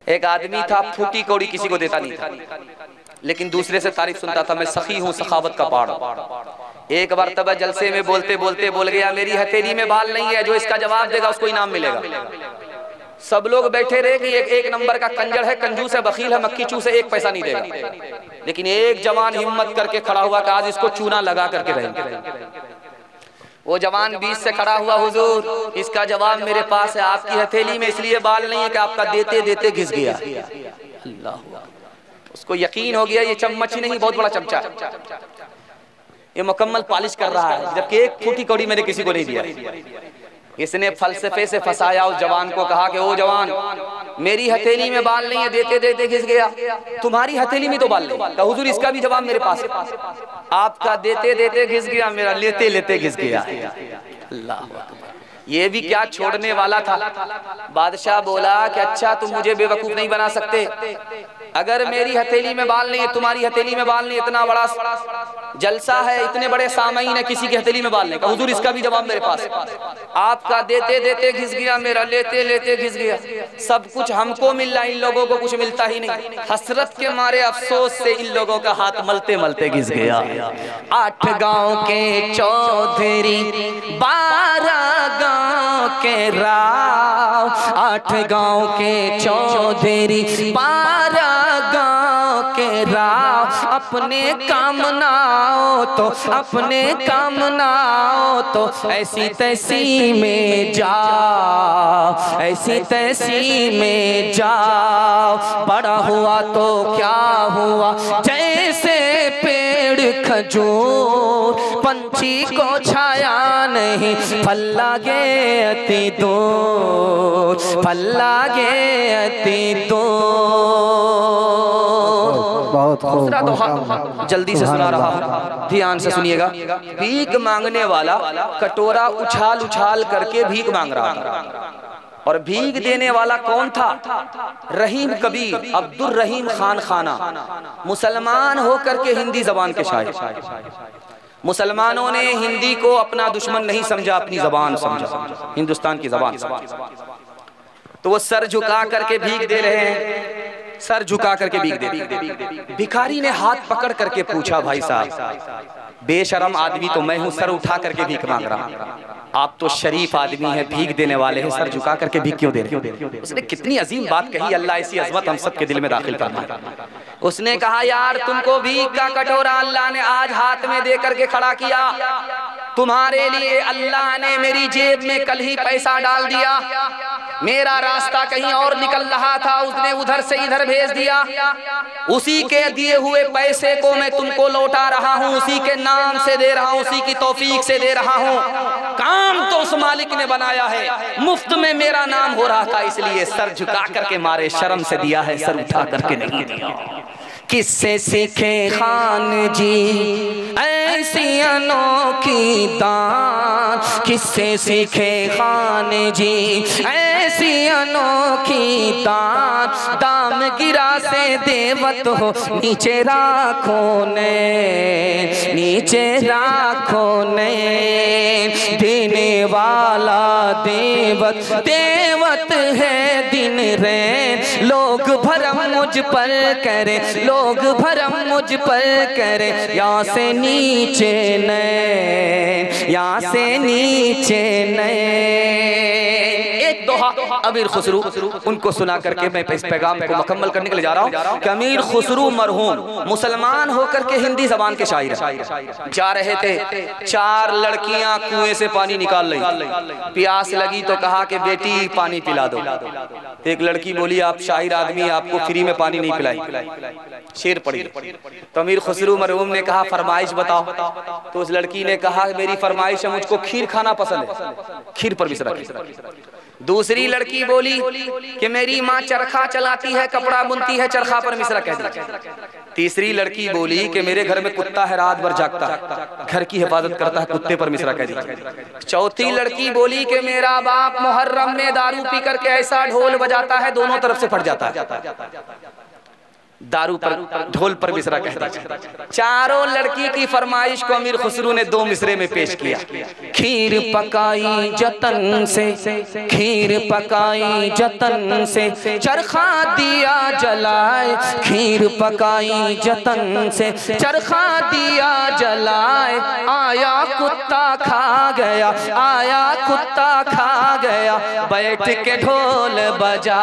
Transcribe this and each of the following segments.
एक आदमी था, फूटी कौड़ी किसी को देता नहीं था, लेकिन दूसरे से तारीफ सुनता था, मैं सखी हूँ, सखावत का पहाड़। एक बार तब जलसे में बोलते बोलते बोल गया, मेरी हथेली में बाल नहीं है, जो इसका जवाब देगा उसको इनाम मिलेगा। सब लोग बैठे रहे कि एक नंबर का कंजर है, कंजूस है, बखील है, मक्खी चूस है, एक पैसा नहीं देगा। लेकिन एक जवान हिम्मत करके खड़ा हुआ कि आज इसको चूना लगा करके रहेंगे। वो जवान बीच से खड़ा हुआ, हुजूर इसका जवाब मेरे पास है, आपकी हथेली में इसलिए बाल नहीं है कि आपका देते देते घिस गया। अल्लाह, उसको यकीन हो गया ये चम्मच ही नहीं, बहुत बड़ा चमचा है, ये मुकम्मल पॉलिश कर रहा है, जबकि एक फूटी कौड़ी मैंने किसी को नहीं दिया। इसने फलसफे से फंसाया उस जवान को, कहा कि ओ जवान, मेरी हथेली में बाल नहीं है, देते देते घिस गया, तुम्हारी हथेली में तो बाल नहीं। कहा हुजूर इसका भी जवाब मेरे पास है, आपका देते देते घिस गया, मेरा लेते लेते घिस गया। अल्लाह, ये भी क्या छोड़ने वाला था। बादशाह बोला कि अच्छा तुम मुझे बेवकूफ नहीं बना सकते, अगर मेरी हथेली में बाल नहीं है, तुम्हारी हथेली में बाल नहीं, इतना बड़ा जलसा है, इतने बड़े सामईन है, किसी की हथेली में बाल नहीं। हुजूर इसका भी जवाब मेरे पास है, आपका देते देते घिस गया, मेरा लेते लेते घिस गया। सब कुछ हमको मिल रहा, इन लोगों को कुछ मिलता ही नहीं। हसरत के मारे अफसोस से इन लोगों का हाथ मलते मलते घिस गया। 8 गांव के चौधरी, 12 गांव के राव, 8 गांव के चौधरी, 12 गांव के राव, अपने कामनाओं तो अपने कामनाओं तो ऐसी तैसी में जाओ, ऐसी तैसी में जाओ। बड़ा हुआ तो क्या हुआ, जैसे पेड़ खजूर, पंछी को छाया नहीं, फल लागे अति दूर, फल लागे अति दूर। दूसरा दोहा जल्दी से सुना रहा हूं, ध्यान से सुनिएगा। भीख मांगने वाला कटोरा उछाल उछाल करके भीख मांग रहा था, और भीख देने वाला कौन था? रहीम कबीर, अब्दुल रहीम खान खाना, मुसलमान होकर के हिंदी जबान के शायर। मुसलमानों ने हिंदी को अपना दुश्मन नहीं समझा, अपनी जबान समझा, हिंदुस्तान की जबान। तो वो सर झुका करके भीख दे रहे हैं, सर झुका करके भीख दे। भिखारी ने हाथ पकड़ करके पूछा, भाई साहब बेशरम आदमी तो मैं हूँ, सर उठा करके भीख मांग रहा हूँ, आप तो शरीफ आदमी है, भीख देने वाले हैं, सर झुका करके भीख क्यों दे रहे? उसने कितनी अजीम बात कही, अल्लाह ऐसी अजमत हम सब के दिल में दाखिल करना। उसने कहा, यार तुमको भीख का कटोरा अल्लाह ने आज हाथ में दे करके खड़ा किया, तुम्हारे लिए अल्लाह ने मेरी जेब में कल ही पैसा डाल दिया, मेरा रास्ता कहीं और निकल रहा था, उसने उधर से इधर भेज दिया, उसी के दिए हुए पैसे को मैं तुमको लौटा रहा हूँ, उसी के नाम से दे रहा हूँ, उसी की तौफीक से दे रहा हूँ। काम तो उस मालिक ने बनाया है, मुफ्त में मेरा नाम हो रहा था, इसलिए सर झुका करके मारे शर्म से दिया है, सर उठा करके नहीं दिया। किससे सीखे खान जी ऐसी अनोखी दान, किससे सीखे खान जी ऐसी अनोखी दान, दाम गिरा से देवत हो नीचे राखो ने, नीचे राखो ने, देने वाला देवत, देवत है दिन रे, लोग भरम मुझ पर करे, लोग भरम मुझ पर करे, यहाँ से नीचे नए, यहाँ से नीचे नए। एक दोहा अमीर खुसरू, उनको सुना करके मैं इस पैगाम को मुकम्मल करने के लिए जा रहा हूँ कि अमीर खुसरू मरहूम मुसलमान होकर के हिंदी जबान के शायर जा रहे थे। 4 लड़कियां कुएं से पानी निकाल रही, प्यास लगी तो कहा कि बेटी पानी पिला दो। एक लड़की बोली, आप शायर आदमी, आपको फ्री में पानी नहीं पिलाई, शेर पड़ी। तो अमीर खुसरू मरहूम ने कहा, फरमाइश बताओ। तो उस लड़की ने कहा, मेरी फरमाइश है, मुझको खीर खाना पसंद है, खीर पर मिश्रा। दूसरी लड़की बोली कि मेरी माँ चरखा चलाती है, कपड़ा बुनती है, चरखा पर मिश्रा कह दिया। तीसरी लड़की बोली कि मेरे घर में कुत्ता है, रात भर जागता है, घर की हिफाजत करता है, कुत्ते पर मिश्रा कह दिया। चौथी लड़की बोली कि मेरा बाप मुहर्रम में दारू पी करके ऐसा ढोल बजाता है, दोनों तरफ से फट जाता है। दारू पर, ढोल पर मिसरा कहता है। चारों लड़की की फरमाइश को अमीर खुसरू ने 2 मिसरे में पेश किया। खीर पकाई जतन से, खीर पकाई जतन से, चरखा दिया जलाए, खीर पकाई जतन से, चरखा दिया जलाए, आया कुत्ता खा गया, आया कुत्ता खा गया, बैठ के ढोल बजा,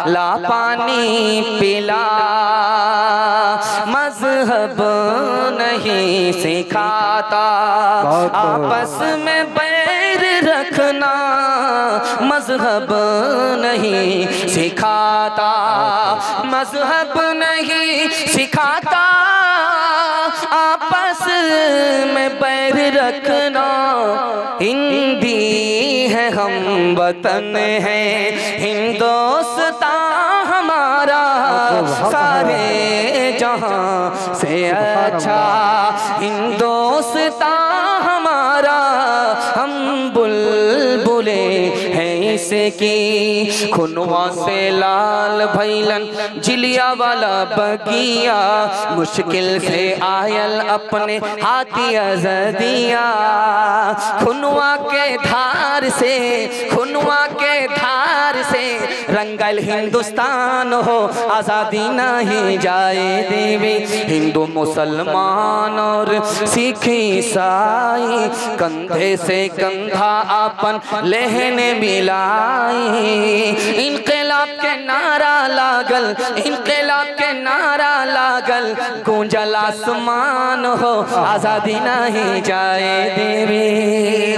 ला पानी पिला, मजहब नहीं सिखाता आपस में बैर रखना, मजहब नहीं सिखाता, मजहब नहीं सिखाता आपस में बैर रखना। हिंदी है हम वतन है हिंदोस्तां हमारा, सारे जहां से अच्छा हिंदोस्तां हमारा, हम बुलबुले हैं इसकी, खुनवा से लाल भैलन जिलिया वाला बगिया, मुश्किल से आयल अपने हाथी अज़दिया, खुनवा के धार से, खुनवा के धार से रंगल हिंदुस्तान हो, आज़ादी नहीं जाए देवी। हिंदू मुसलमान और सिख ईसाई कंधे से कंधा अपन लहने मिलाई, इनकलाब के नारा लागल, इनकलाब के नारा लागल, गूंजल आसमान हो, आज़ादी नहीं जाए देवी।